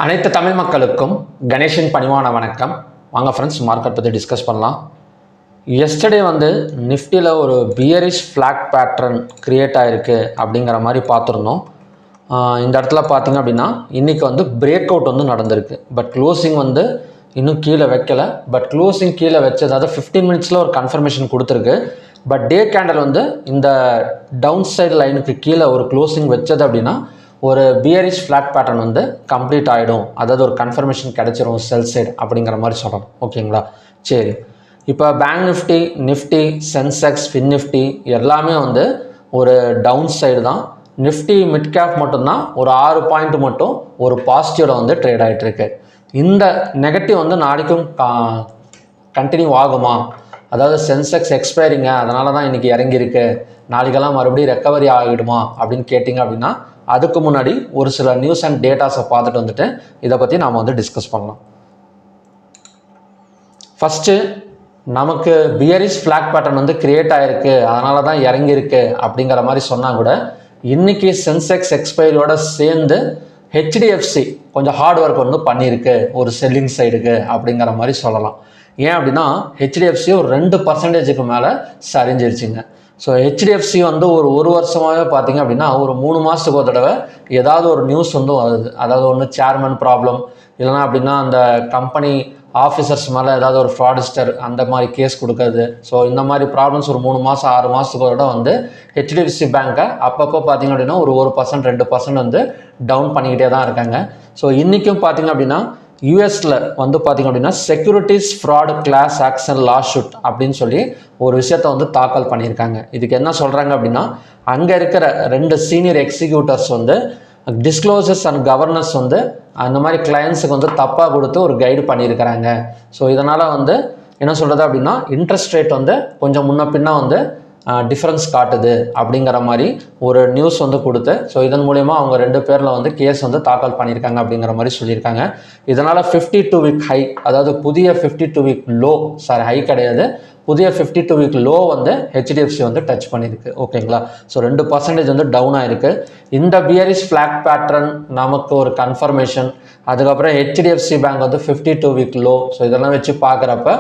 அனைத்து தமிழ் மக்களுக்கும் கணேஷின் பணிவான வணக்கம். வாங்க ஃப்ரெண்ட்ஸ், மார்க்கெட் பற்றி டிஸ்கஸ் பண்ணலாம். எஸ்டர்டே நிஃப்டியில் ஒரு பியரிஷ் ஃப்ளாக் பேட்டர்ன் க்ரியேட் ஆகிருக்கு அப்படிங்கிற மாதிரி பார்த்துருந்தோம். இந்த இடத்துல பார்த்திங்க அப்படின்னா இன்றைக்கி பிரேக் அவுட் நடந்திருக்கு. பட் க்ளோசிங் இன்னும் கீழே வைக்கலை. பட் க்ளோசிங் கீழே வச்சது, அதாவது 15 மினிட்ஸில் ஒரு கன்ஃபர்மேஷன் கொடுத்துருக்கு. பட் டே கேண்டல் இந்த டவுன் சைடு லைனுக்கு கீழே ஒரு க்ளோசிங் வச்சது அப்படின்னா ஒரு பியரிஷ் ஃப்ளாட் பேட்டர்ன் கம்ப்ளீட் ஆகிடும், அதாவது ஒரு கன்ஃபர்மேஷன் கிடைச்சிரும் செல் சைடு அப்படிங்கிற மாதிரி சொல்லணும். ஓகேங்களா? சரி, இப்போ bank Nifty, Sensex, fin Nifty எல்லாமே ஒரு டவுன் சைடு தான். நிஃப்டி மிட் கேப் மட்டும்தான் ஒரு 6 பாயிண்ட் மட்டும் ஒரு பாசிட்டிவில் ட்ரேட் ஆகிட்டுருக்கு. இந்த நெகட்டிவ் நாளைக்கும் கண்டினியூ ஆகுமா? அதாவது சென்செக்ஸ் எக்ஸ்பைரிங்க, அதனால தான் இன்றைக்கி இறங்கியிருக்கு, நாளைக்கெல்லாம் மறுபடியும் ரெக்கவரி ஆகிடுமா அப்படின்னு கேட்டிங்க அப்படின்னா அதுக்கு முன்னாடி ஒரு சில நியூஸ் அண்ட் டேட்டாஸை பார்த்துட்டு இதை பற்றி நாம் டிஸ்கஸ் பண்ணலாம். ஃபஸ்ட்டு, நமக்கு பியரிஷ் ஃப்ளாக் பேட்டர்ன் கிரியேட் ஆகிருக்கு, அதனால தான் இறங்கியிருக்கு அப்படிங்கிற மாதிரி சொன்னால் கூட இன்றைக்கி சென்செக்ஸ் எக்ஸ்பைரியோட சேர்ந்து ஹெச்டிஎஃப்சி கொஞ்சம் ஹார்ட் ஒர்க் பண்ணியிருக்கு ஒரு செல்லிங் சைடுக்கு அப்படிங்கிற மாதிரி சொல்லலாம். ஏன் அப்படின்னா ஹெச்டிஎஃப்சி ஒரு 2% மேலே சரிஞ்சிருச்சுங்க. ஸோ ஹெச்டிஎஃப்சி ஒரு வருஷமாகவே பார்த்திங்க அப்படின்னா ஒரு 3 மாதத்துக்கு ஒரு தடவை ஏதாவது ஒரு நியூஸ் வருது. அதாவது ஒன்று சேர்மன் ப்ராப்ளம், இல்லைனா அப்படின்னா அந்த கம்பெனி ஆஃபீஸர்ஸ் மேலே ஏதாவது ஒரு ஃப்ராடிஸ்டர் அந்த மாதிரி கேஸ் கொடுக்குறது. ஸோ இந்த மாதிரி ப்ராப்ளம்ஸ் ஒரு 3 மாதம் 6 மாதத்துக்கு ஒரு தடவை ஹெச்டிஎஃப்சி பேங்க்கை அப்பப்போ பார்த்திங்க அப்படின்னா ஒரு 1% 2% டவுன் பண்ணிக்கிட்டே தான் இருக்காங்க. ஸோ இன்றைக்கும் பார்த்திங்க அப்படின்னா யூஎஸில் பார்த்திங்க அப்படின்னா செக்யூரிட்டிஸ் ஃப்ராட் கிளாஸ் ஆக்ஷன் லாஷூட் அப்படின்னு சொல்லி ஒரு விஷயத்தை தாக்கல் பண்ணியிருக்காங்க. இதுக்கு என்ன சொல்கிறாங்க அப்படின்னா, அங்கே இருக்கிற 2 சீனியர் எக்ஸிக்யூட்டிவ்ஸ் டிஸ்க்ளோசர்ஸ் அண்ட் கவர்னன்ஸ் அந்த மாதிரி கிளையன்ஸுக்கு தப்பாக கொடுத்து ஒரு கைடு பண்ணியிருக்கிறாங்க. ஸோ இதனால் என்ன சொல்கிறது அப்படின்னா இன்ட்ரெஸ்ட் ரேட் கொஞ்சம் முன்ன பின்னா டிஃப்ரென்ஸ் காட்டுது அப்படிங்கிற மாதிரி ஒரு நியூஸ் கொடுத்து, ஸோ இதன் மூலயமா அவங்க 2 பேரில் கேஸ் தாக்கல் பண்ணியிருக்காங்க அப்படிங்கிற மாதிரி சொல்லியிருக்காங்க. இதனால் 52 வீக் ஹை, அதாவது புதிய 52 வீக் லோ, ஹை கிடையாது, புதிய 52 வீக் லோ ஹெச்டிஎஃப்சி டச் பண்ணியிருக்கு. ஓகேங்களா? ஸோ 2% டவுன் ஆகிருக்கு. இந்த பியரிஷ் ஃப்ளாக் பேட்டர்ன் நமக்கு ஒரு கன்ஃபர்மேஷன். அதுக்கப்புறம் HDFC bank 52 week low. So இதெல்லாம் வச்சு பார்க்குறப்ப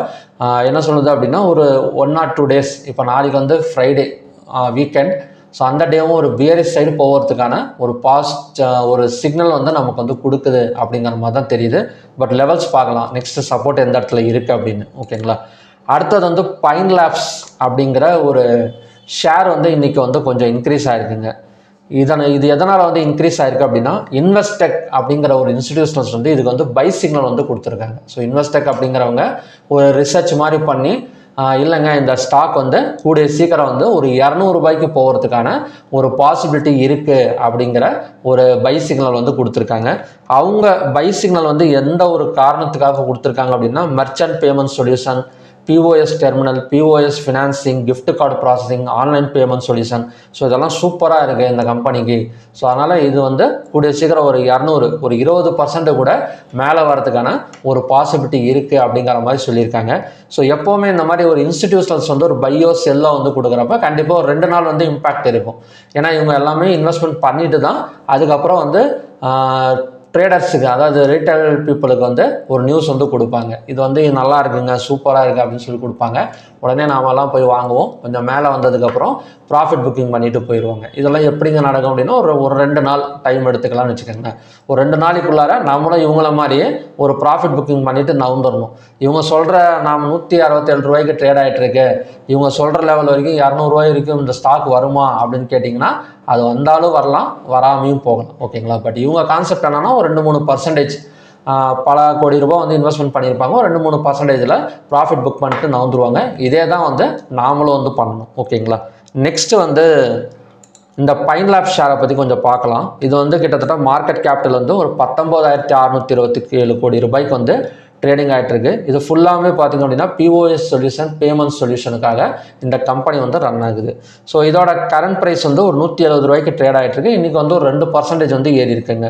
என்ன சொல்லுது அப்படின்னா ஒரு 1 or 2 days, இப்போ நாளைக்கு ஃப்ரைடே வீக்கெண்ட், ஸோ அந்த டேவும் ஒரு பியரிஷ் சைடு போகிறதுக்கான ஒரு சிக்னல் நமக்கு கொடுக்குது அப்படிங்கிற மாதிரி தான் தெரியுது. பட் லெவல்ஸ் பார்க்கலாம், நெக்ஸ்ட் சப்போர்ட் எந்த இடத்துல இருக்குது அப்படின்னு. ஓகேங்களா? அடுத்தது பைன் லேப்ஸ் அப்படிங்கிற ஒரு ஷேர் இன்றைக்கி கொஞ்சம் இன்க்ரீஸ் ஆகிருக்குங்க. இது எதனால் இன்க்ரீஸ் ஆகிருக்கு அப்படின்னா இன்வெஸ்டெக் அப்படிங்கிற ஒரு இன்ஸ்டிடியூஷன்ஸ் இதுக்கு பை சிக்னல் கொடுத்துருக்காங்க. ஸோ இன்வெஸ்டெக் அப்படிங்கிறவங்க ஒரு ரிசர்ச் மாதிரி பண்ணி இல்லைங்க இந்த ஸ்டாக் கூடிய சீக்கிரம் ஒரு 200 ரூபாய்க்கு போகிறதுக்கான ஒரு பாசிபிலிட்டி இருக்குது அப்படிங்கிற ஒரு பை சிக்னல் கொடுத்துருக்காங்க. அவங்க பை சிக்னல் எந்த ஒரு காரணத்துக்காக கொடுத்துருக்காங்க அப்படின்னா merchant payment solution, POS terminal, POS financing, gift card processing, online payment solution. So இதெல்லாம் சூப்பராக இருக்குது இந்த கம்பெனிக்கு. ஸோ அதனால் இது கூடிய சீக்கிரம் ஒரு 20% கூட மேலே வரதுக்கான ஒரு பாசிபிலிட்டி இருக்குது அப்படிங்கிற மாதிரி சொல்லியிருக்காங்க. ஸோ எப்போவுமே இந்த மாதிரி ஒரு இன்ஸ்டிடியூஷனல்ஸ் ஒரு பையோ செல்லோ கொடுக்குறப்ப கண்டிப்பாக ஒரு 2 நாள் இம்பாக்ட் இருக்கும். ஏன்னா இவங்க எல்லாமே இன்வெஸ்ட்மெண்ட் பண்ணிட்டு தான் அதுக்கப்புறம் ட்ரேடர்ஸுக்கு, அதாவது ரீட்டைல் பீப்புளுக்கு ஒரு நியூஸ் கொடுப்பாங்க. இது நல்லா இருக்குங்க, சூப்பராக இருக்குது அப்படின்னு சொல்லி கொடுப்பாங்க. உடனே நாமெல்லாம் போய் வாங்குவோம். கொஞ்சம் மேலே வந்ததுக்கப்புறம் ப்ராஃபிட் புக்கிங் பண்ணிட்டு போயிடுவாங்க. இதெல்லாம் எப்படிங்க நடக்கும் அப்படின்னா ஒரு 2 நாள் டைம் எடுத்துக்கலாம்னு வச்சுக்கோங்க. ஒரு 2 நாளைக்குள்ளார நம்மளும் இவங்கள மாதிரியே ஒரு ப்ராஃபிட் புக்கிங் பண்ணிவிட்டு நவுந்துடணும். இவங்க சொல்கிற நாம் 167 ரூபாய்க்கு ட்ரேட் ஆகிட்டுருக்கு, இவங்க சொல்கிற லெவல் வரைக்கும் 200 ரூபாய் வரைக்கும் இந்த ஸ்டாக் வருமா அப்படின்னு கேட்டிங்கன்னா அது வந்தாலும் வரலாம், வராமையும் போகலாம். ஓகேங்களா? பட் இவங்க கான்செப்ட் என்னன்னா ஒரு 2-3% பல கோடி ரூபாய் இன்வெஸ்ட்மெண்ட் பண்ணியிருப்பாங்க, ஒரு 2-3%ல் ப்ராஃபிட் புக் பண்ணிட்டு நவுந்துருவாங்க. இதே தான் நாமளும் பண்ணணும். ஓகேங்களா? நெக்ஸ்ட்டு இந்த பைன் லேப் ஷேரை பற்றி கொஞ்சம் பார்க்கலாம். இது கிட்டத்தட்ட மார்க்கெட் கேபிட்டல் ஒரு 19,627 கோடி ரூபாய்க்கு ட்ரேடிங் ஆகிட்டுருக்கு. இது ஃபுல்லாமே பார்த்திங்க அப்படின்னா POS சொல்யூஷன், பேமெண்ட் சொல்யூஷனுக்காக இந்த கம்பெனி ரன் ஆகுது. ஸோ இதோட கரண்ட் ப்ரைஸ் ஒரு 170 ரூபாய்க்கு ட்ரேட் ஆகிட்டுருக்கு. இன்றைக்கி ஒரு 2% ஏறி இருக்குங்க.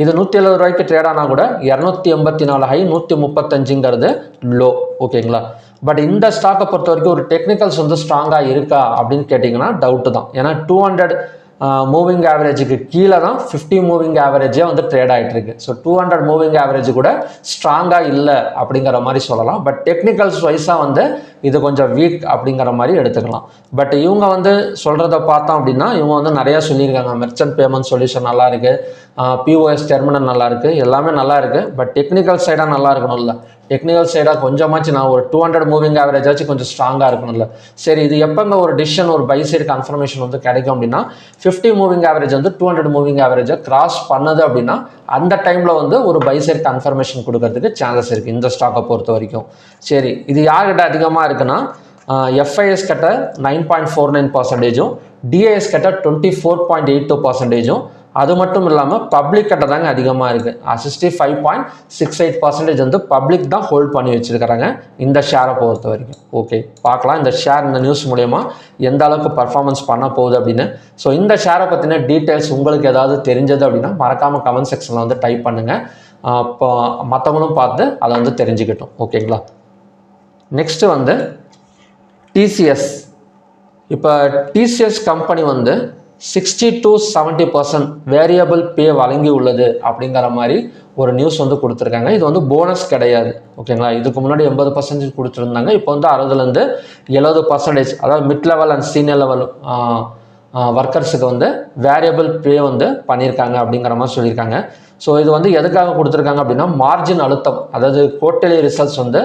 இது 170 ரூபாய்க்கு ட்ரேட் ஆனால் கூட 284 ஹை, 135ங்கிறது லோ. ஓகேங்களா? பட் இந்த ஸ்டாக்கை பொறுத்த வரைக்கும் ஒரு டெக்னிக்கல்ஸ் ஸ்ட்ராங்காக இருக்கா அப்படின்னு கேட்டிங்கன்னா டவுட்டு தான். ஏன்னா 200 மூவிங் ஆவரேஜுக்கு கீழே தான் 50 மூவிங் ஆவரேஜே வந்து ட்ரேட் ஆகிட்டு இருக்கு. ஸோ 200 மூவிங் ஆவரேஜ் கூட ஸ்ட்ராங்காக இல்லை அப்படிங்கிற மாதிரி சொல்லலாம். பட் டெக்னிக்கல்ஸ் வைஸாக வந்து இது கொஞ்சம் வீக் அப்படிங்கிற மாதிரி எடுத்துக்கலாம். பட் இவங்க வந்து சொல்கிறத பார்த்தோம் அப்படின்னா இவங்க வந்து நிறையா சொல்லியிருக்காங்க. மெர்ச்சன்ட் பேமெண்ட் சொல்யூஷன் நல்லா இருக்குது, பிஓஎஸ் டெர்மினல் நல்லா இருக்குது, எல்லாமே நல்லா இருக்குது. பட் டெக்னிக்கல் சைடாக நல்லா இருக்கணும்ல, டெக்னிக்கல் சைடாக கொஞ்சமாச்சு நான் ஒரு 200 மூவிங் ஆவரேஜாச்சும் கொஞ்சம் ஸ்ட்ராங்காக இருக்கணும்ல. சரி, இது எப்போங்க ஒரு டிசிஷன் ஒரு பை சைடு கன்ஃபர்மேஷன் வந்து கிடைக்கும் அப்படின்னா 50 மூவிங் ஆவரேஜ் வந்து 200 மூவிங் ஆவரேஜை கிராஸ் பண்ணது அப்படின்னா அந்த டைமில் வந்து ஒரு பை சைடு கன்ஃபர்மேஷன் கொடுக்கறதுக்கு சான்சஸ் இருக்குது இந்த ஸ்டாக்கை பொறுத்த வரைக்கும். சரி, இது யார்கிட்ட அதிகமாக இருக்குன்னா எஃப்ஐஎஸ் கிட்ட 9.49%, டிஐஎஸ் கிட்ட 24.82%, அது மட்டும் இல்லாமல் பப்ளிக் கிட்ட தாங்க அதிகமாக இருக்குது. 65.68% வந்து பப்ளிக் தான் ஹோல்ட் பண்ணி வச்சுருக்கிறாங்க இந்த ஷேரை பொறுத்த வரைக்கும். ஓகே, பார்க்கலாம் இந்த ஷேர் இந்த நியூஸ் மூலயமா எந்த அளவுக்கு பர்ஃபார்மன்ஸ் பண்ண போகுது அப்படின்னு. ஸோ இந்த ஷேரை பற்றின டீட்டெயில்ஸ் உங்களுக்கு ஏதாவது தெரிஞ்சது அப்படின்னா மறக்காமல் கமெண்ட் செக்ஷனில் வந்து டைப் பண்ணுங்கள். இப்போ மற்றவங்களும் பார்த்து அதை வந்து தெரிஞ்சுக்கிட்டோம். ஓகேங்களா. நெக்ஸ்ட்டு வந்து டிசிஎஸ். இப்போ டிசிஎஸ் கம்பெனி வந்து 60 to 70% வேரியபிள் பே வழங்கி உள்ளது அப்படிங்கிற மாதிரி ஒரு நியூஸ் வந்து கொடுத்துருக்காங்க. இது வந்து போனஸ் கிடையாது. ஓகேங்களா. இதுக்கு முன்னாடி 80% கொடுத்துருந்தாங்க. இப்போ வந்து 60லேருந்து 70%, அதாவது mid level and senior level ஒர்க்கர்ஸுக்கு வந்து வேரியபிள் பே வந்து பண்ணியிருக்காங்க அப்படிங்கிற மாதிரி சொல்லியிருக்காங்க. ஸோ இது வந்து எதுக்காக கொடுத்துருக்காங்க அப்படின்னா மார்ஜின் அழுத்தம், அதாவது குவார்ட்டர்லி ரிசல்ட்ஸ் வந்து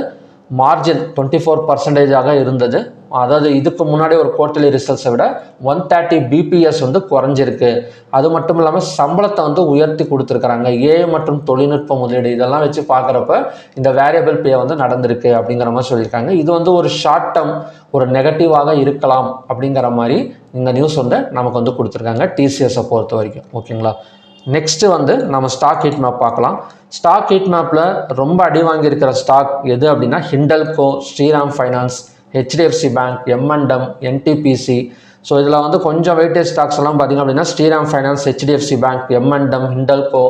மார்ஜின் 24% இருந்தது. அதாவது இதுக்கு முன்னாடி ஒரு குவார்ட்டர்லி ரிசல்ட்ஸை விட 130 பிபிஎஸ் வந்து குறைஞ்சிருக்கு. அது மட்டும் இல்லாமல் சம்பளத்தை வந்து உயர்த்தி கொடுத்துருக்குறாங்க. ஏஐ மற்றும் தொழில்நுட்ப முதலீடு இதெல்லாம் வச்சு பார்க்குறப்ப இந்த வேரியபிள் பே வந்து நடந்திருக்கு அப்படிங்கிற மாதிரி சொல்லியிருக்காங்க. இது வந்து ஒரு ஷார்ட் டேர்ம் ஒரு நெகட்டிவாக இருக்கலாம் அப்படிங்கிற மாதிரி இந்த நியூஸ் வந்து நமக்கு வந்து கொடுத்துருக்காங்க டிசிஎஸை பொறுத்த வரைக்கும். ஓகேங்களா. நெக்ஸ்ட்டு வந்து நம்ம ஸ்டாக் ஹீட் மேப் பார்க்கலாம். ஸ்டாக் ஹீட் மேப்பில் ரொம்ப அடி வாங்கியிருக்கிற ஸ்டாக் எது அப்படின்னா Hindalco, Shriram Finance, HDFC Bank, M and M, NTPC. So இதில் வந்து கொஞ்சம் வெயிட்டேஜ் ஸ்டாக்ஸ் எல்லாம் பார்த்திங்க அப்படின்னா Shriram Finance, HDFC Bank, M and M, Hindalco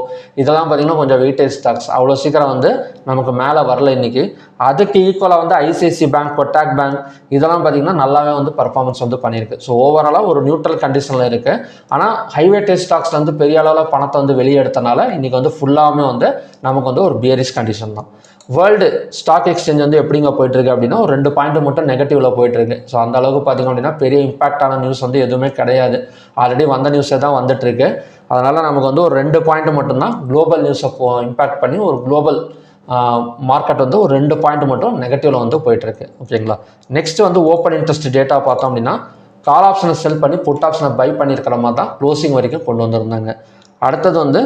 இதெல்லாம் பார்த்திங்கன்னா கொஞ்சம் வெயிட்டேஜ் ஸ்டாக்ஸ். அவ்வளோ சீக்கிரம் வந்து நமக்கு மேலே வரல இன்றைக்கி. அதுக்கு ஈக்குவலாக வந்து ஐசிஐசி பேங்க், கொட்டாக் பேங்க் இதெல்லாம் பார்த்திங்கன்னா நல்லாவே வந்து பர்ஃபார்மன்ஸ் வந்து பண்ணியிருக்கு. ஸோ ஓவராலாக ஒரு நியூட்ரல் கண்டிஷனில் இருக்குது. ஆனால் ஹை வெயிட்டேஜ் ஸ்டாக்ஸ் வந்து பெரிய அளவில் பணத்தை வந்து வெளியே எடுத்தனால இன்றைக்கி வந்து ஃபுல்லாகவே வந்து நமக்கு வந்து ஒரு பியரிஷ் கண்டிஷன் தான். வேர்ல்டு ஸ்டாக் எக்ஸ்சேஞ்ச் வந்து எப்படிங்க போயிட்டுருக்கு அப்படின்னா ஒரு 2 பாயிண்ட் மட்டும் நெகட்டிவில் போயிட்டுருக்கு. ஸோ அந்த அளவுக்கு பார்த்திங்க அப்படின்னா பெரிய இம்பாக்டான நியூஸ் வந்து எதுவுமே கிடையாது. ஆல்ரெடி வந்த நியூஸே தான் வந்துட்டுருக்கு. அதனால் நமக்கு வந்து ஒரு 2 பாயிண்ட் மட்டும்தான் குளோபல் நியூஸை இம்பாக்ட் பண்ணி ஒரு குளோபல் மார்க்கெட் வந்து ஒரு 2 பாயிண்ட் மட்டும் நெகட்டிவில் வந்து போயிட்டுருக்கு. ஓகேங்களா. நெக்ஸ்ட் வந்து ஓப்பன் இன்ட்ரெஸ்ட் டேட்டா பார்த்தோம் அப்படின்னா கால் ஆப்ஷனை செல் பண்ணி புட் ஆப்ஷனை பை பண்ணியிருக்கிற மாதிரி தான் க்ளோசிங் வரைக்கும் கொண்டு வந்திருந்தாங்க. அடுத்தது வந்து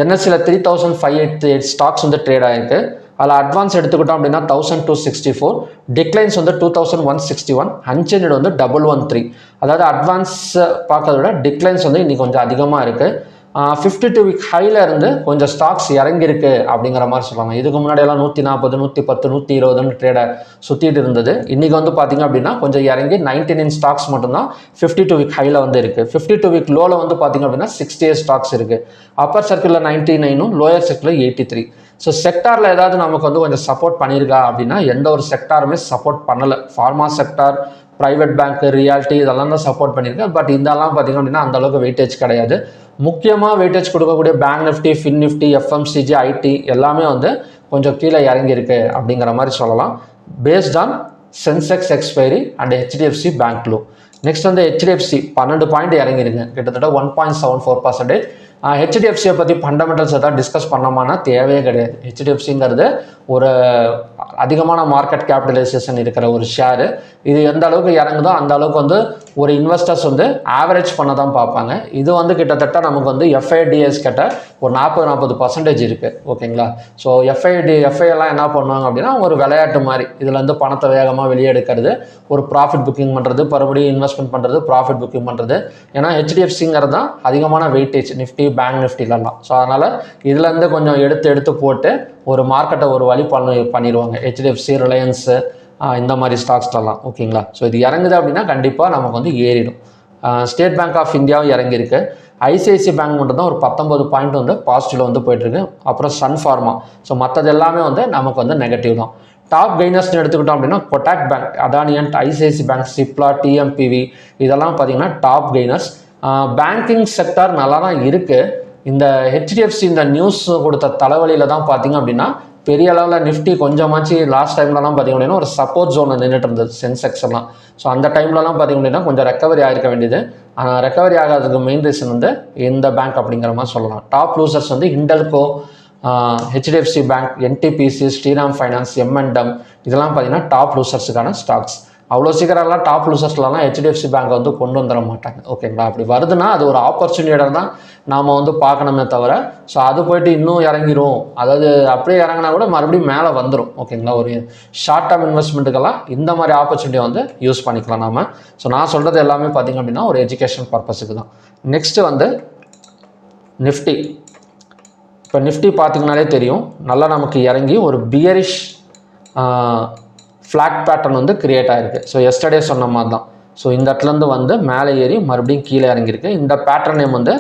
என்எஸ்சியில் 3588 ஸ்டாக்ஸ் வந்து ட்ரேட் ஆகிருக்கு. அதில் அட்வான்ஸ் எடுத்துக்கிட்டோம் அப்படின்னா 1264, டிக்ளைன்ஸ் வந்து 2161, அன்சேஞ்சு வந்து 113. அதாவது அட்வான்ஸ் பார்க்கறத விட டிக்ளைன்ஸ் வந்து இன்றைக்கி கொஞ்சம் அதிகமாக இருக்குது. 52 வீக் ஹையில் இருந்து கொஞ்சம் ஸ்டாக்ஸ் இறங்கியிருக்கு அப்படிங்கிற மாதிரி சொல்லுவாங்க. இதுக்கு முன்னாடியெல்லாம் 140, 110, 120 ட்ரேடை சுற்றிட்டு இருந்தது. இன்றைக்கி வந்து பார்த்திங்க அப்படின்னா கொஞ்சம் இறங்கி 99 ஸ்டாக்ஸ் மட்டும்தான் 52 வீக் ஹையில் வந்து இருக்குது. 52 வீக் லோவில் வந்து பார்த்திங்க அப்படின்னா 68 ஸ்டாக்ஸ் இருக்குது. அப்பர் சர்க்கிளில் 99, லோயர் சர்க்கிளில் 83. ஸோ செக்டாரில் ஏதாவது நமக்கு வந்து கொஞ்சம் சப்போர்ட் பண்ணியிருக்கா அப்படின்னா எந்த ஒரு செக்டாருமே சப்போர்ட் பண்ணலை. ஃபார்மா செக்டார், ப்ரைவேட் பேங்க்கு, ரியாலிட்டி இதெல்லாம் தான் சப்போர்ட் பண்ணியிருக்கேன். பட் இதெல்லாம் பார்த்திங்க அப்படின்னா அந்தளவுக்கு வெயிட்டேஜ் கிடையாது. முக்கியமாக வெயிட்டேஜ் கொடுக்கக்கூடிய Bank Nifty, Fin Nifty, FMCG, IT எல்லாமே வந்து கொஞ்சம் கீழே இறங்கியிருக்கு அப்படிங்கிற மாதிரி சொல்லலாம். Based on Sensex expiry and HDFC Bank low. Next வந்து ஹெச்டிஎஃப்சி 12 பாயிண்ட் இறங்கிருங்க, கிட்டத்தட்ட 1.74%. ஹெச்டிஎஃப்சியை பற்றி ஃபண்டமெண்டல்ஸ் எதாவது டிஸ்கஸ் பண்ணோமானா தேவையே கிடையாது. ஹெச்டிஎஃப்சிங்கிறது ஒரு அதிகமான மார்க்கெட் கேபிட்டலைசேஷன் இருக்கிற ஒரு ஷேரு. இது எந்த அளவுக்கு இறங்குதோ அந்த அளவுக்கு வந்து ஒரு இன்வெஸ்டர்ஸ் வந்து ஆவரேஜ் பண்ண தான் பார்ப்பாங்க. இது வந்து கிட்டத்தட்ட நமக்கு வந்து எஃப்ஐடிஎஸ் கிட்ட ஒரு 40% இருக்குது. ஓகேங்களா. ஸோ எஃப்ஐஎல்லாம் என்ன பண்ணுவாங்க அப்படின்னா ஒரு விளையாட்டு மாதிரி இதில் வந்து பணத்தை வேகமாக வெளியே எடுக்கிறது, ஒரு ப்ராஃபிட் புக்கிங் பண்ணுறது, மறுபடியும் இன்வெஸ்ட்மெண்ட் பண்ணுறது, ப்ராஃபிட் புக்கிங் பண்ணுறது. ஏன்னா ஹெச்டிஎஃப்சிங்கிறது தான் அதிகமான வெயிட்டேஜ் நிஃப்டி, பேங்க் நிஃப்டிலாம். ஸோ அதனால் இதுலேருந்து கொஞ்சம் எடுத்து போட்டு ஒரு மார்க்கெட்டை ஒரு வழி பண்ணிடுவாங்க. ஹெச்டிஎஃப்சி, ரிலையன்ஸு இந்த மாதிரி ஸ்டாக்ஸ்லாம். ஓகேங்களா. ஸோ இது இறங்குது அப்படின்னா கண்டிப்பாக நமக்கு வந்து ஏறிடும். ஸ்டேட் பேங்க் ஆஃப் இந்தியாவும் இறங்கியிருக்கு. ஐசிஐசி பேங்க் மட்டும் தான் ஒரு 19 பாயிண்ட் வந்து பாசிட்டிவில் வந்து போயிட்டுருக்கு. அப்புறம் சன் ஃபார்மா. ஸோ மற்றது எல்லாமே வந்து நமக்கு வந்து நெகட்டிவ் தான். டாப் கெய்னர்ஸ்னு எடுத்துக்கிட்டோம் அப்படின்னா Kotak bank, Adani and ICICI bank, Cipla, TMPV இதெல்லாம் பார்த்தீங்கன்னா டாப் கெய்னர்ஸ். பேங்கிங் செக்டார் நல்லா தான் இருக்குது. இந்த ஹெச்டிஎஃப்சி இந்த நியூஸ் கொடுத்த தலைவலியில் தான் பார்த்தீங்க அப்படின்னா பெரிய அளவில் நிஃப்டி கொஞ்சமாச்சு லாஸ்ட் டைம்லலாம் பார்த்திங்க அப்படின்னா ஒரு சப்போர்ட் ஜோனில் நின்றுட்டு இருந்தது சென்செக்ஸ் எல்லாம். ஸோ அந்த டைம்லலாம் பார்த்திங்க அப்படின்னா கொஞ்சம் ரெக்கவரி ஆகிருக்க வேண்டியது. ரெக்கவரி ஆகாததுக்கு மெயின் ரீசன் வந்து இந்த பேங்க் அப்படிங்கிற மாதிரி சொல்லலாம். டாப் லூசர்ஸ் வந்து Hindalco, HDFC Bank, NTPC, Shriram Finance, M and M இதெல்லாம் பார்த்தீங்கன்னா டாப் லூசர்ஸுக்கான ஸ்டாக்ஸ். அவ்வளோ சீக்கிரம்லாம் டாப் லூசர்ஸ்லாம் ஹெச்டிஎஃப்சி பேங்க் வந்து கொண்டு வந்துட மாட்டாங்க. ஓகேங்களா, அப்படி வருதுன்னா அது ஒரு ஆப்பர்ச்சுனிட்டியாக தான் நாம் வந்து பார்க்கணுமே தவிர, ஸோ அது போய்ட்டு இன்னும் இறங்கிரும், அதாவது அப்படியே இறங்கினா கூட மறுபடியும் மேலே வந்துடும். ஓகேங்களா, ஒரு ஷார்ட் டேர்ம் இன்வெஸ்ட்மெண்ட்டுக்கெல்லாம் இந்த மாதிரி ஆப்பர்ச்சுனிட்டியை வந்து யூஸ் பண்ணிக்கலாம் நாம். ஸோ நான் சொல்கிறது எல்லாமே பார்த்திங்க அப்படின்னா ஒரு எஜுகேஷன் பர்பஸுக்கு தான். நெக்ஸ்ட்டு வந்து நிஃப்டி. இப்போ நிஃப்டி பார்த்திங்கனாலே தெரியும், நல்லா நமக்கு இறங்கி ஒரு பியரிஷ் ஃப்ளாக் பேட்டர்ன் வந்து கிரியேட் ஆகிருக்கு. ஸோ எஸ்டர்டே சொன்ன மாதிரி தான். ஸோ இந்த இடத்துலேருந்து வந்து மேலே ஏறி மறுபடியும் கீழே இறங்கியிருக்கு. இந்த பேட்டர்ன் நேம் வந்து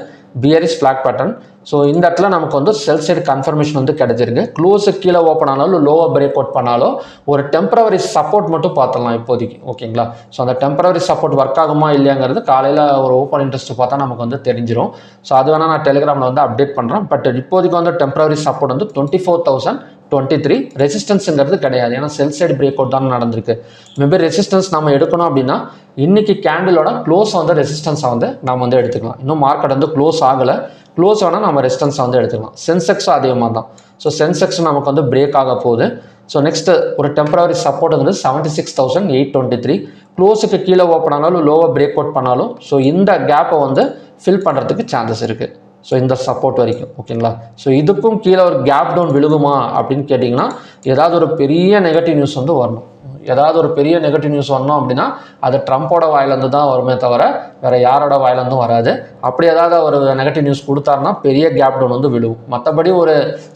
பியரிஷ் ஃப்ளாக் பேட்டர்ன். ஸோ இந்த இடத்துல நமக்கு வந்து செல் சைடு கன்ஃபர்மேஷன் வந்து கிடச்சிருக்கு. க்ளோஸு கீழே ஓப்பன் ஆனாலும் லோவர் பிரேக் அவுட் பண்ணாலும் ஒரு டெம்பரவரி சப்போர்ட் மட்டும் பார்த்துடலாம் இப்போதைக்கு. ஓகேங்களா, ஸோ அந்த டெம்பரவரி சப்போர்ட் ஒர்க் ஆகுமா இல்லையாங்கிறது காலையில் ஒரு ஓப்பன் இன்ட்ரெஸ்ட் பார்த்தா நமக்கு வந்து தெரிஞ்சிடும். ஸோ அது வேணால் நான் டெலிகிராமில் வந்து அப்டேட் பண்ணுறேன். பட் இப்போதைக்கு வந்து டெம்பரவரி சப்போர்ட் வந்து 24,023. ரெசிஸ்டன்ஸுங்கிறது கிடையாது, ஏன்னா செல் சைடு பிரேக் அவுட் தான் நடந்திருக்கு. மேபி ரெசிஸ்டன்ஸ் நம்ம எடுக்கணும் அப்படின்னா இன்னைக்கு கேண்டிலோட க்ளோஸ் வந்து ரெசிஸ்டன்ஸை வந்து நம்ம வந்து எடுத்துக்கலாம். இன்னும் மார்க்கெட் வந்து க்ளோஸ் ஆகலை, க்ளோஸ் ஆனால் நம்ம ரெசிஸ்டன்ஸை வந்து எடுத்துக்கலாம். சென்செக்ஸும் அதே மாதிரி தான். ஸோ சென்செக்ஸும் நமக்கு வந்து பிரேக் ஆக போகுது. ஸோ நெக்ஸ்ட் ஒரு டெம்பரவரி சப்போர்ட் வந்து 76,823. க்ளோஸுக்கு கீழே ஓப்பன் ஆனாலும் லோவர் பிரேக் அவுட் பண்ணாலும் ஸோ இந்த கேப்பை வந்து ஃபில் பண்ணுறதுக்கு சான்சஸ் இருக்குது. ஸோ இந்த சப்போர்ட் வரைக்கும். ஓகேங்களா, ஸோ இதுக்கும் கீழே ஒரு கேப் டவுன் விழுகுமா அப்படின்னு கேட்டிங்கன்னா ஏதாவது ஒரு பெரிய நெகட்டிவ் நியூஸ் வந்து வரணும். ஏதாவது ஒரு பெரிய நெகட்டிவ் நியூஸ் வரணும் அப்படின்னா அது ட்ரம்ப்போட வாயிலேருந்து தான் வருமே தவிர வேறு யாரோட வாயிலேருந்தும் வராது. அப்படி ஏதாவது ஒரு நெகட்டிவ் நியூஸ் கொடுத்தாருன்னா பெரிய கேப் டவுன் வந்து விழுவும். மற்றபடி ஒரு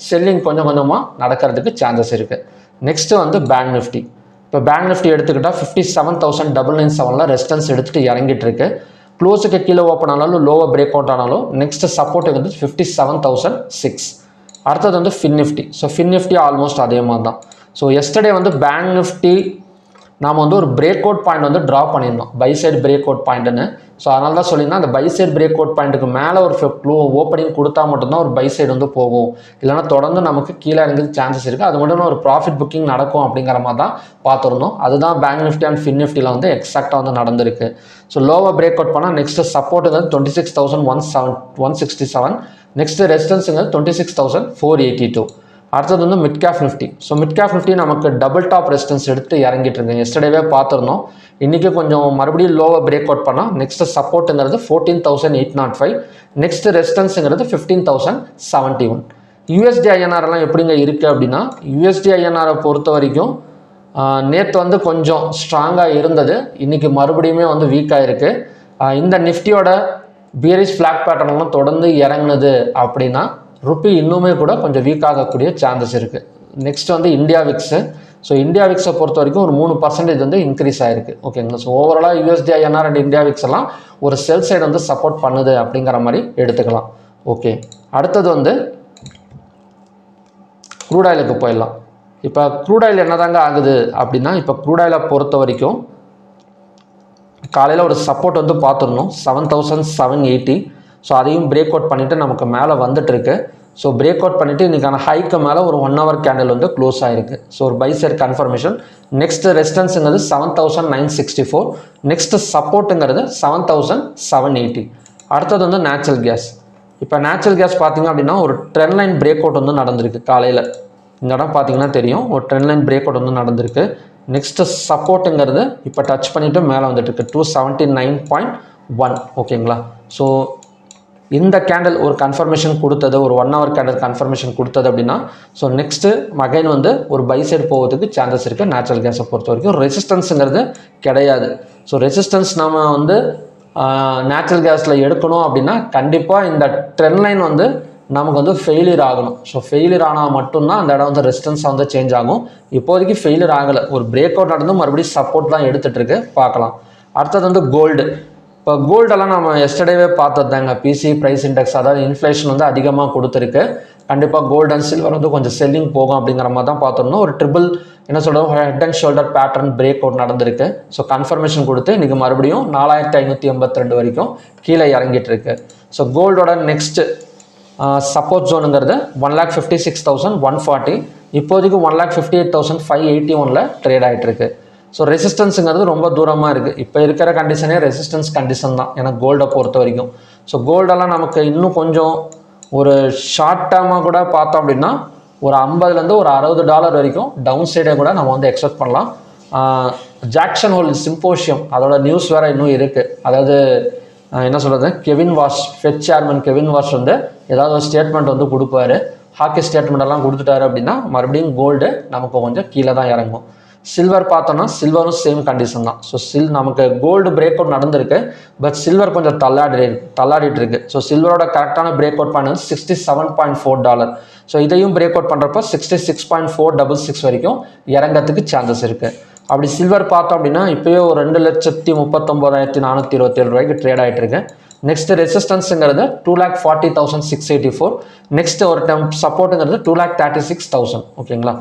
செல்லிங் கொஞ்சம் கொஞ்சமாக நடக்கிறதுக்கு சான்சஸ் இருக்குது. நெக்ஸ்ட்டு வந்து பேங்க் நிஃப்டி. இப்போ பேங்க் நிஃப்டி எடுத்துக்கிட்டால் 57,997 ரெசிஸ்டன்ஸ் எடுத்துகிட்டு இறங்கிட்டு இருக்கு. க்ளோஸுக்கு கீழே ஓப்பன் ஆனாலும் லோவர் பிரேக் அவுட் ஆனாலும் நெக்ஸ்ட் சப்போர்ட் வந்து 57,006. அடுத்தது வந்து fin Nifty. So fin Nifty almost அதே மாதிரி தான். ஸோ எஸ்டர்டே வந்து பேங்க் நிஃப்டி நாம் வந்து ஒரு பிரேக் அவுட் பாயிண்ட் வந்து ட்ரா பண்ணியிருந்தோம், பை சைடு பிரேக் அவுட் பாயிண்ட்டுன்னு. ஸோ அதனால தான் சொல்லியிருந்தேன் அந்த பை சைடு பிரேக் அவுட் பாயிண்ட்டுக்கு மேலே ஒரு ஓப்பனிங் கொடுத்தா மட்டும்தான் ஒரு பை சைடு வந்து போகும், இல்லைனா தொடர்ந்து நமக்கு கீழே இறங்குறது சான்சஸ் இருக்குது. அது மட்டும் ஒரு ப்ராஃபிட் புக்கிங் நடக்கும் அப்படிங்கிற மாதிரி தான் பார்த்துருந்தோம். அதுதான் பேங்க் நிஃப்டி அண்ட் ஃபின் நிஃப்டியில் வந்து எக்ஸாக்டாக வந்து நடந்திருக்கு. ஸோ லோவர் பிரேக் அவுட் பண்ணால் நெக்ஸ்ட் சப்போர்ட்டுங்கிறது 26,167. நெக்ஸ்ட் ரெசிஸ்டன்ஸுங்கிறது 26,482. அடுத்தது வந்து mid cap Nifty. So mid cap Nifty நமக்கு டபுள் டாப் ரெசிஸ்டன்ஸ் எடுத்து இறங்கிட்டு இருக்கு. எஸ்டர்டேவே பார்த்துருந்தோம். இன்றைக்கி கொஞ்சம் மறுபடியும் லோவர் பிரேக் அவுட் பண்ணால் நெக்ஸ்ட் சப்போர்ட்டுங்கிறது 14,805. நெக்ஸ்ட் ரெசிஸ்டன்ஸுங்கிறது 15,071. யூஎஸ்டி ஐஎன்ஆர்லாம் எப்படிங்க இருக்குது அப்படின்னா யூஎஸ்டி ஐஎன்ஆரை பொறுத்த வரைக்கும் நேற்று வந்து கொஞ்சம் ஸ்ட்ராங்காக இருந்தது, இன்றைக்கி மறுபடியுமே வந்து வீக்காக இருக்குது. இந்த நிஃப்டியோட பியரிஷ் ஃப்ளாக் பேட்டர்ன்லாம் தொடர்ந்து இறங்குனது அப்படின்னா ருப்பி இன்னுமே கூட கொஞ்சம் வீக் ஆகக்கூடிய சான்சஸ் இருக்குது. நெக்ஸ்ட் வந்து இந்தியா விக்ஸு. ஸோ இந்தியா விக்ஸை பொறுத்த வரைக்கும் ஒரு 3% வந்து இன்க்ரீஸ் ஆகிருக்கு. ஓகேங்களா, ஸோ ஓவராலாக USD INR and India Vicks எல்லாம் ஒரு செல் சைடு வந்து சப்போர்ட் பண்ணுது அப்படிங்கிற மாதிரி எடுத்துக்கலாம். ஓகே, அடுத்தது வந்து க்ரூட் ஆயிலுக்கு போயிடலாம். இப்போ க்ரூட் ஆயில் என்னதாங்க ஆகுது அப்படின்னா இப்போ க்ரூட் ஆயிலை பொறுத்த வரைக்கும் காலையில் ஒரு சப்போர்ட் வந்து பார்த்துருந்தோம் 7,780. ஸோ அதையும் பிரேக் அவுட் பண்ணிவிட்டு நமக்கு மேலே வந்துட்டுருக்கு. ஸோ பிரேக் அவுட் பண்ணிவிட்டு இன்றைக்கான ஹைக்கு மேலே ஒரு 1 hour கேண்டில் வந்து க்ளோஸ் ஆகிருக்கு. ஸோ ஒரு பை சைடு கன்ஃபர்மேஷன். நெக்ஸ்ட் ரெசிஸ்டன்ஸுங்கிறது 7,964. நெக்ஸ்ட் சப்போர்ட்டுங்கிறது 7,780. அடுத்தது வந்து நேச்சுரல் கேஸ். இப்போ நேச்சுரல் கேஸ் பார்த்திங்க அப்படின்னா ஒரு ட்ரெண்ட் லைன் பிரேக் அவுட் வந்து நடந்திருக்கு காலையில். இந்த இடம் பார்த்தீங்கன்னா தெரியும், ஒரு ட்ரெண்ட் லைன் பிரேக் அவுட் வந்து நடந்திருக்கு. நெக்ஸ்ட்டு சப்போர்ட்டுங்கிறது இப்போ டச் பண்ணிவிட்டு மேலே வந்துட்டுருக்கு 279.1. ஓகேங்களா, ஸோ இந்த கேண்டில் ஒரு கன்ஃபர்மேஷன் கொடுத்தது, ஒரு 1 hour கேண்டில் கன்ஃபர்மேஷன் கொடுத்தது அப்படின்னா ஸோ நெக்ஸ்ட்டு அகைன் வந்து ஒரு பை சைடு போகிறதுக்கு சான்சஸ் இருக்குது. நேச்சுரல் கேஸை பொறுத்த வரைக்கும் ரெசிஸ்டன்ஸுங்கிறது கிடையாது. ஸோ ரெசிஸ்டன்ஸ் நம்ம வந்து நேச்சுரல் கேஸில் எடுக்கணும் அப்படின்னா கண்டிப்பாக இந்த ட்ரெண்ட் லைன் வந்து நமக்கு வந்து ஃபெயிலியர் ஆகணும். ஸோ ஃபெயிலியர் ஆனால் மட்டும்தான் அந்த இடம் வந்து ரெசிஸ்டன்ஸாக வந்து சேஞ்ச் ஆகும். இப்போதைக்கு ஃபெயிலியர் ஆகலை, ஒரு பிரேக் அவுட் நடந்து மறுபடியும் சப்போர்ட் தான் எடுத்துகிட்டு இருக்கு, பார்க்கலாம். அடுத்தது வந்து கோல்டு. இப்போ கோல்டெல்லாம் நம்ம எஸ்டர்டேவே பார்த்தது தாங்க, பிசி ப்ரைஸ் இண்டெக்ஸ், அதாவது இன்ஃப்ளேஷன் வந்து அதிகமாக கொடுத்துருக்கு. கண்டிப்பாக கோல்டு அண்ட் சில்வர் வந்து கொஞ்சம் செல்லிங் போகும் அப்படிங்கிற மாதிரி தான் பார்த்தோம்னா ஒரு ட்ரிபிள் என்ன சொல்கிறோம் head and shoulder pattern break out நடந்திருக்கு. ஸோ கன்ஃபர்மேஷன் கொடுத்து இன்றைக்கி மறுபடியும் 4582 வரைக்கும் கீழே இறங்கிட்டு இருக்கு. ஸோ கோல்டோட நெக்ஸ்ட் சப்போர்ட் ஜோனுங்கிறது 1,56,140, இப்போதைக்கு 1,58,581 ட்ரேட் ஆகிட்டு இருக்கு. ஸோ ரெசிஸ்டன்ஸுங்கிறது ரொம்ப தூரமாக இருக்குது. இப்போ இருக்கிற கண்டிஷனே ரெசிஸ்டன்ஸ் கண்டிஷன் தான் எனக்கு கோல்டை பொறுத்த வரைக்கும். ஸோ கோல்டெல்லாம் நமக்கு இன்னும் கொஞ்சம் ஒரு ஷார்ட் டேர்மாக கூட பார்த்தோம் அப்படின்னா ஒரு $50 ஒரு $60 வரைக்கும் டவுன் சைடே கூட நம்ம வந்து எக்ஸ்பெக்ட் பண்ணலாம். ஜாக்சன் ஹோல் சிம்போசியம் அதோட நியூஸ் வேறு இன்னும் இருக்குது. அதாவது என்ன சொல்கிறது, Kevin wash fed chairman Kevin wash வந்து ஏதாவது ஒரு ஸ்டேட்மெண்ட் வந்து கொடுப்பாரு. ஹாக்கி ஸ்டேட்மெண்ட் எல்லாம் கொடுத்துட்டாரு அப்படின்னா மறுபடியும் கோல்டு நமக்கு கொஞ்சம் கீழே தான் இறங்கும். சில்வர் பார்த்தோன்னா சில்வரும் சேம் கண்டிஷன் தான். ஸோ நமக்கு கோல்டு பிரேக் அவுட் நடந்திருக்கு, பட் சில்வர் கொஞ்சம் தள்ளாடிட்டு இருக்கு. ஸோ சில்வரோட கரெக்டான பிரேக் அவுட் பண்ணது $67.4. ஸோ இதையும் பிரேக் அவுட் பண்ணுறப்ப 66.466 வரைக்கும் இறங்கிறதுக்கு சான்சஸ் இருக்குது. அப்படி சில்வர் பார்த்தோம் அப்படின்னா இப்போயே ஒரு 2,39,427 ரூபாய்க்கு ட்ரேட் ஆகிட்டு இருக்கு. நெக்ஸ்ட் ரெசிஸ்டன்ஸுங்கிறது 2,40,684. நெக்ஸ்ட் ஒரு டைம் சப்போர்ட்டுங்கிறது 2,36,000. ஓகேங்களா.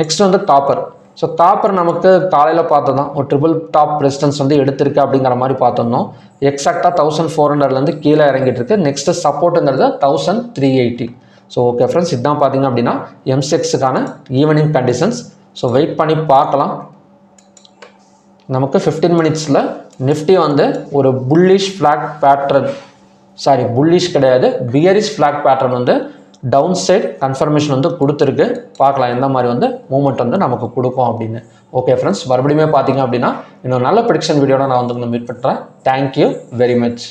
நெக்ஸ்ட் வந்து காப்பர். ஸோ காப்பர் நமக்கு காலையில் பார்த்ததான் ஒரு ட்ரிபிள் டாப் ரெசிஸ்டன்ஸ் வந்து எடுத்திருக்கு அப்படிங்கிற மாதிரி பார்த்தோம்னா எக்ஸாக்டாக 1,400லேருந்து கீழே இறங்கிட்டு இருக்கு. நெக்ஸ்ட் சப்போர்ட்டுங்கிறது 1,380. ஸோ ஓகே ஃப்ரெண்ட்ஸ், இதுதான் பார்த்தீங்க அப்படின்னா M6க்கான ஈவினிங் கண்டிஷன்ஸ். ஸோ வெயிட் பண்ணி பார்க்கலாம். நமக்கு 15 மினிட்ஸில் நிஃப்டி வந்து ஒரு புல்லிஷ் ஃப்ளாக் பேட்டர்ன், புல்லிஷ் கிடையாது, பியரிஷ் ஃப்ளாக் பேட்டர்ன் வந்து டவுன் சைட் கன்ஃபர்மேஷன் வந்து கொடுத்துருக்கு. பார்க்கலாம் எந்த மாதிரி வந்து மூவ்மெண்ட் வந்து நமக்கு கொடுக்கும் அப்படின்னு. ஓகே ஃப்ரெண்ட்ஸ், மறுபடியுமே பார்த்தீங்க அப்படின்னா இன்னும் நல்ல ப்ரெடிக்ஷன் வீடியோட நான் வந்து மீட் பண்ணுறேன். Thank you very much.